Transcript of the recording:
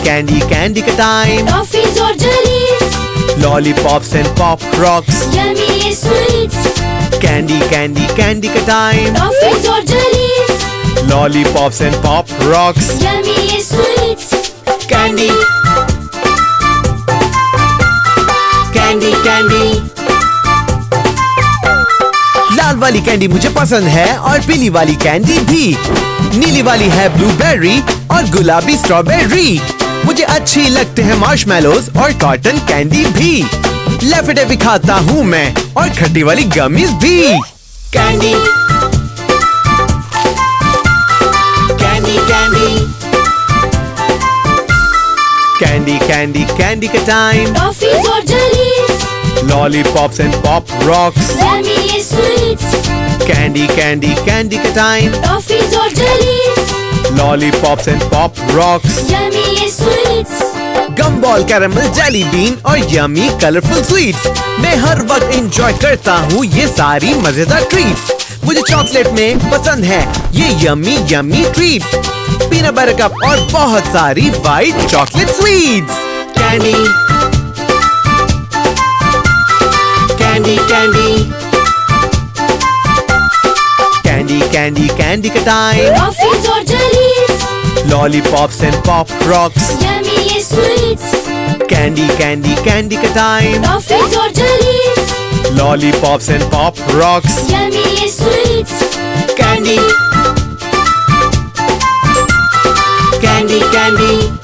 Candy candy کا time. Toffees اور jellies. Lollipops and pop rocks. Yummy sweets. Candy candy candy کا time. Toffees اور jellies. Lollipops and pop rocks. Yummy sweets. Candy candy candy. لال والی candy مجھے پسند ہے اور پیلی والی کینڈی بھی. نیلی والی ہے بلو بیری اور گلابی اسٹرابیری. مجھے اچھی لگتے ہیں مارش میلوز اور کاٹن کینڈی بھی. لیفٹے بھی کھاتا ہوں میں اور کھٹی والی گمیز بھی. Candy candy candy. Candy candy candy کا ٹائم. ٹافیز اور jellies. Lollipops and pop rocks. Yummy sweets. Candy candy candy کا ٹائم. ٹافیز اور jellies. Lollipops and pop rocks. Yummy sweets. Gum ball caramel jelly بین اور یمی colourful sweets. میں ہر وقت enjoy کرتا ہوں یہ ساری مزیدار ٹریٹس. مجھے چاکلیٹ میں پسند ہے یہ yummy yummy treats. Peanut butter cup اور بہت ساری white chocolate sweets. Candy candy candy. Candy candy candy کا ٹائم. ٹافیز اور jellies. Lollipops and pop rocks. Yummy sweets. Candy candy candy کا ٹائم. ٹافیز اور jellies. Lollipops and pop rocks. Yummy sweets. Candy candy candy.